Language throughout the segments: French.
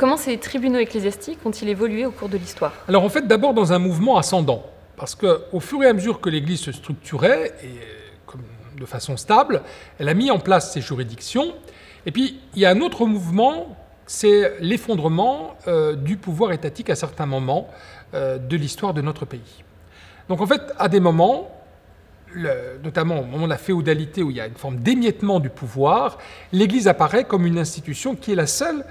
comment ces tribunaux ecclésiastiques ont-ils évolué au cours de l'histoire? Alors en fait, d'abord dans un mouvement ascendant, parce qu'au fur et à mesure que l'Église se structurait, de façon stable, elle a mis en place ces juridictions. Et puis, il y a un autre mouvement, c'est l'effondrement du pouvoir étatique à certains moments de l'histoire de notre pays. Donc en fait, à des moments, notamment au moment de la féodalité où il y a une forme d'émiettement du pouvoir, l'Église apparaît comme une institution qui est la seule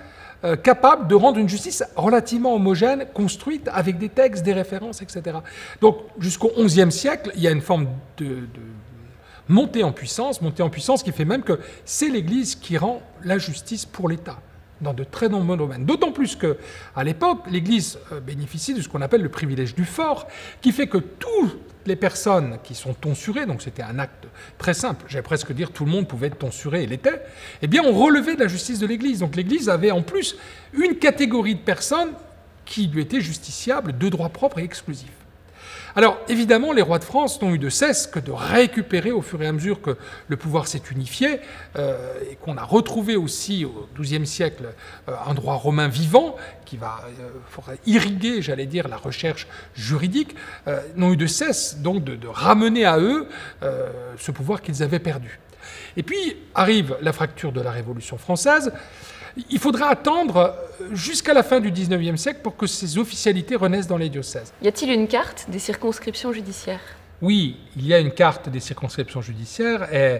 capable de rendre une justice relativement homogène, construite avec des textes, des références, etc. Donc jusqu'au XIe siècle, il y a une forme de montée en puissance qui fait même que c'est l'Église qui rend la justice pour l'État dans de très nombreux domaines. D'autant plus qu'à l'époque, l'Église bénéficie de ce qu'on appelle le privilège du fort, qui fait que toutes les personnes qui sont tonsurées, donc c'était un acte très simple, j'allais presque dire tout le monde pouvait être tonsuré et l'était, eh bien on relevait de la justice de l'Église. Donc l'Église avait en plus une catégorie de personnes qui lui étaient justiciables de droit propre et exclusif. Alors, évidemment, les rois de France n'ont eu de cesse que de récupérer au fur et à mesure que le pouvoir s'est unifié et qu'on a retrouvé aussi au XIIe siècle un droit romain vivant qui va irriguer, j'allais dire, la recherche juridique, n'ont eu de cesse donc de ramener à eux ce pouvoir qu'ils avaient perdu. Et puis arrive la fracture de la Révolution française. Il faudra attendre jusqu'à la fin du XIXe siècle pour que ces officialités renaissent dans les diocèses. Y a-t-il une carte des circonscriptions judiciaires? Oui, il y a une carte des circonscriptions judiciaires et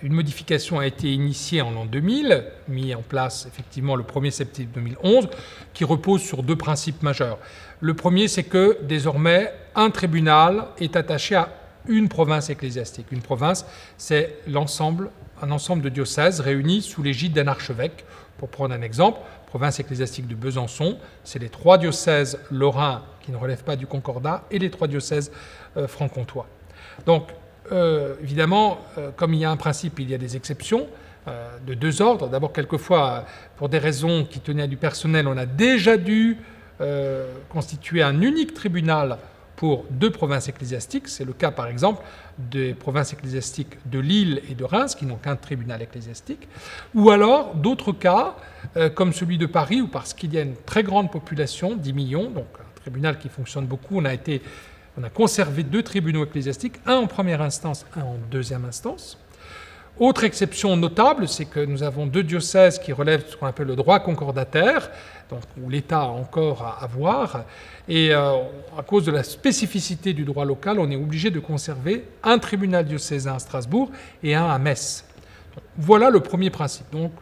une modification a été initiée en l'an 2000, mis en place effectivement le 1er septembre 2011, qui repose sur deux principes majeurs. Le premier, c'est que désormais, un tribunal est attaché à une province ecclésiastique. Une province, c'est un ensemble de diocèses réunis sous l'égide d'un archevêque. Pour prendre un exemple, province ecclésiastique de Besançon, c'est les 3 diocèses lorrains qui ne relèvent pas du concordat et les 3 diocèses franc-comtois. Donc, évidemment, comme il y a un principe, il y a des exceptions de deux ordres. D'abord, quelquefois, pour des raisons qui tenaient à du personnel, on a déjà dû constituer un unique tribunal pour 2 provinces ecclésiastiques. C'est le cas, par exemple, des provinces ecclésiastiques de Lille et de Reims, qui n'ont qu'un tribunal ecclésiastique. Ou alors, d'autres cas, comme celui de Paris, où parce qu'il y a une très grande population, 10 millions, donc un tribunal qui fonctionne beaucoup, on a conservé 2 tribunaux ecclésiastiques, un en première instance, un en deuxième instance. Autre exception notable, c'est que nous avons 2 diocèses qui relèvent de ce qu'on appelle le droit concordataire, donc où l'État a encore à voir. Et à cause de la spécificité du droit local, on est obligé de conserver un tribunal diocésain à Strasbourg et un à Metz. Donc, voilà le premier principe. Donc,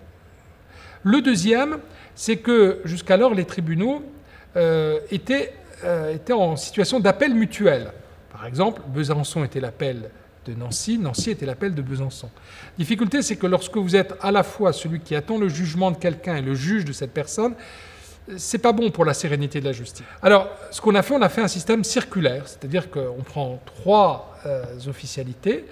le deuxième, c'est que jusqu'alors, les tribunaux étaient en situation d'appel mutuel. Par exemple, Besançon était l'appel de Nancy, Nancy était l'appel de Besançon. La difficulté, c'est que lorsque vous êtes à la fois celui qui attend le jugement de quelqu'un et le juge de cette personne, c'est pas bon pour la sérénité de la justice. Alors, ce qu'on a fait un système circulaire, c'est-à-dire qu'on prend 3 officialités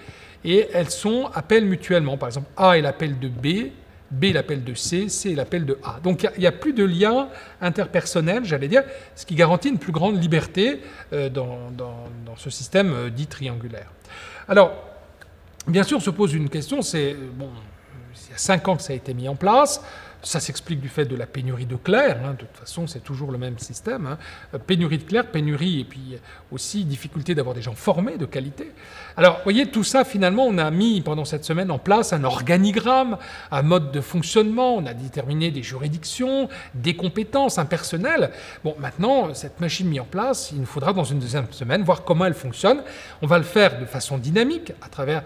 et elles sont appellent mutuellement. Par exemple, A est l'appel de B, B est l'appel de C, C est l'appel de A. Donc il n'y a plus de lien interpersonnel, j'allais dire, ce qui garantit une plus grande liberté dans ce système dit triangulaire. Alors, bien sûr, se pose une question, c'est, bon, il y a 5 ans que ça a été mis en place, ça s'explique du fait de la pénurie de clercs, de toute façon c'est toujours le même système, pénurie de clercs, pénurie et puis aussi difficulté d'avoir des gens formés, de qualité. Alors vous voyez, tout ça finalement on a mis pendant cette semaine en place un organigramme, un mode de fonctionnement, on a déterminé des juridictions, des compétences, un personnel. Bon, maintenant cette machine mise en place, il nous faudra dans une deuxième semaine voir comment elle fonctionne. On va le faire de façon dynamique à travers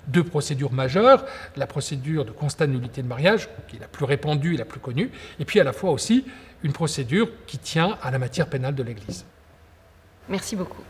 2 procédures majeures, la procédure de constat de nullité de mariage, qui est la plus répandue et la plus connue, et puis à la fois aussi une procédure qui tient à la matière pénale de l'Église. Merci beaucoup.